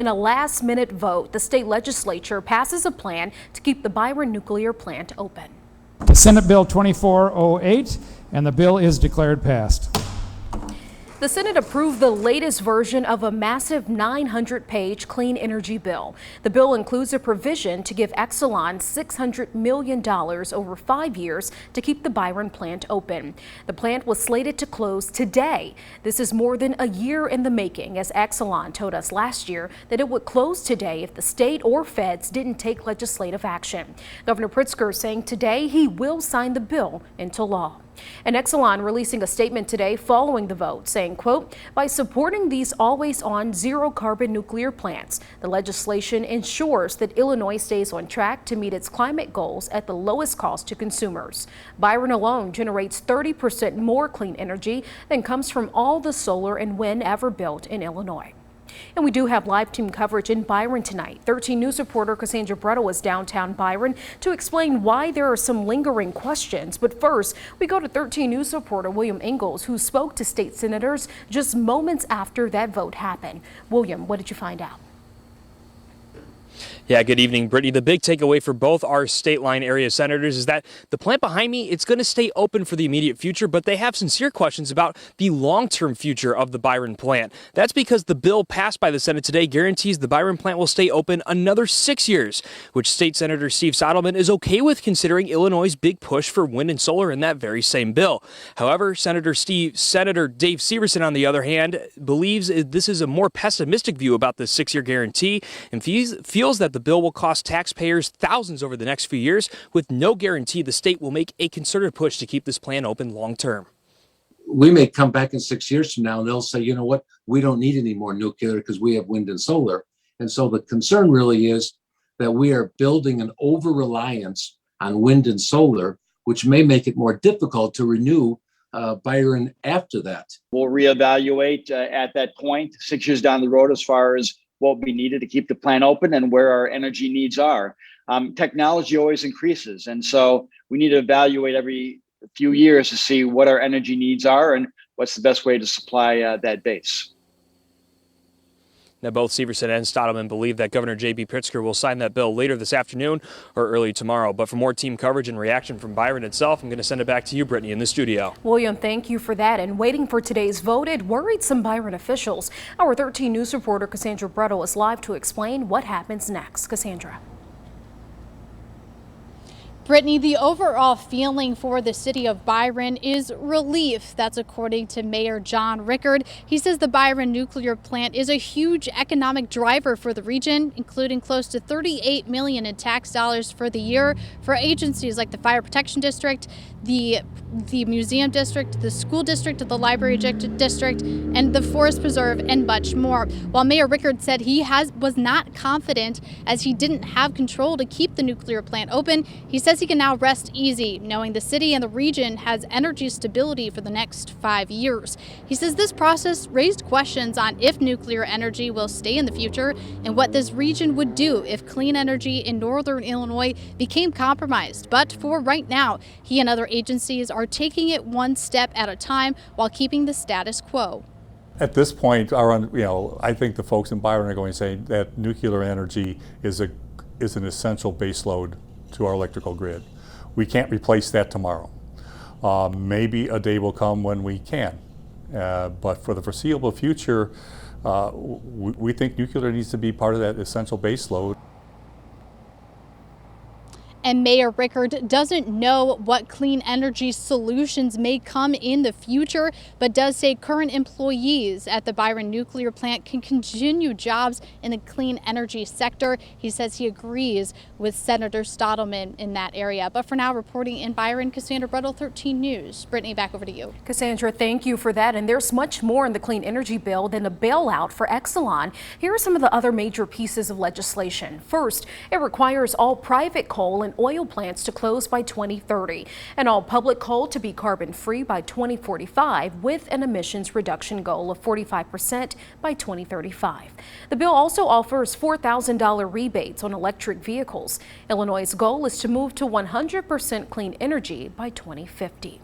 In a last-minute vote, the state legislature passes a plan to keep the Byron Nuclear Plant open. Senate Bill 2408, and the bill is declared passed. The Senate approved the latest version of a massive 900-page clean energy bill. The bill includes a provision to give Exelon $600 million over 5 years to keep the Byron plant open. The plant was slated to close today. This is more than a year in the making, as Exelon told us last year that it would close today if the state or feds didn't take legislative action. Governor Pritzker saying today he will sign the bill into law. And Exelon releasing a statement today following the vote saying, quote, by supporting these always-on zero-carbon nuclear plants, the legislation ensures that Illinois stays on track to meet its climate goals at the lowest cost to consumers. Byron alone generates 30% more clean energy than comes from all the solar and wind ever built in Illinois. And we do have live team coverage in Byron tonight. 13 News reporter Cassandra Brettel is downtown Byron to explain why there are some lingering questions. But first, we go to 13 News reporter William Ingalls, who spoke to state senators just moments after that vote happened. William, what did you find out? Yeah, good evening, Brittany. The big takeaway for both our state line area senators is that the plant behind me, it's going to stay open for the immediate future, but they have sincere questions about the long-term future of the Byron plant. That's because the bill passed by the Senate today guarantees the Byron plant will stay open another 6 years, which State Senator Steve Sodelman is okay with, considering Illinois' big push for wind and solar in that very same bill. However, Senator Dave Severson, on the other hand, believes this is a more pessimistic view about the 6-year guarantee and feels that the bill will cost taxpayers thousands over the next few years, with no guarantee the state will make a concerted push to keep this plant open long term. We may come back in 6 years from now and they'll say, you know what, we don't need any more nuclear because we have wind and solar. And so the concern really is that we are building an over-reliance on wind and solar, which may make it more difficult to renew Byron after that. We'll reevaluate at that point 6 years down the road as far as what we needed to keep the plant open and where our energy needs are. Technology always increases. And so we need to evaluate every few years to see what our energy needs are and what's the best way to supply that base. Now, both Severson and Stottleman believe that Governor J.B. Pritzker will sign that bill later this afternoon or early tomorrow. But for more team coverage and reaction from Byron itself, I'm going to send it back to you, Brittany, in the studio. William, thank you for that. And waiting for today's vote, it worried some Byron officials. Our 13 News reporter Cassandra Brettel is live to explain what happens next. Cassandra. Brittany, the overall feeling for the city of Byron is relief. That's according to Mayor John Rickard. He says the Byron Nuclear Plant is a huge economic driver for the region, including close to $38 million in tax dollars for the year for agencies like the Fire Protection District, the Museum District, the School District, the Library District, and the Forest Preserve, and much more. While Mayor Rickard said he was not confident as he didn't have control to keep the nuclear plant open, he says he can now rest easy, knowing the city and the region has energy stability for the next 5 years. He says this process raised questions on if nuclear energy will stay in the future and what this region would do if clean energy in northern Illinois became compromised. But for right now, he and other agencies are taking it one step at a time while keeping the status quo. At this point, I think the folks in Byron are going to say that nuclear energy is an essential baseload to our electrical grid. We can't replace that tomorrow. Maybe a day will come when we can, but for the foreseeable future, we think nuclear needs to be part of that essential baseload. And Mayor Rickard doesn't know what clean energy solutions may come in the future, but does say current employees at the Byron Nuclear Plant can continue jobs in the clean energy sector. He says he agrees with Senator Stottleman in that area. But for now, reporting in Byron, Cassandra Brettel, 13 News. Brittany, back over to you. Cassandra, thank you for that. And there's much more in the clean energy bill than a bailout for Exelon. Here are some of the other major pieces of legislation. First, it requires all private coal and oil plants to close by 2030 and all public coal to be carbon-free by 2045 with an emissions reduction goal of 45% by 2035. The bill also offers $4,000 rebates on electric vehicles. Illinois' goal is to move to 100% clean energy by 2050.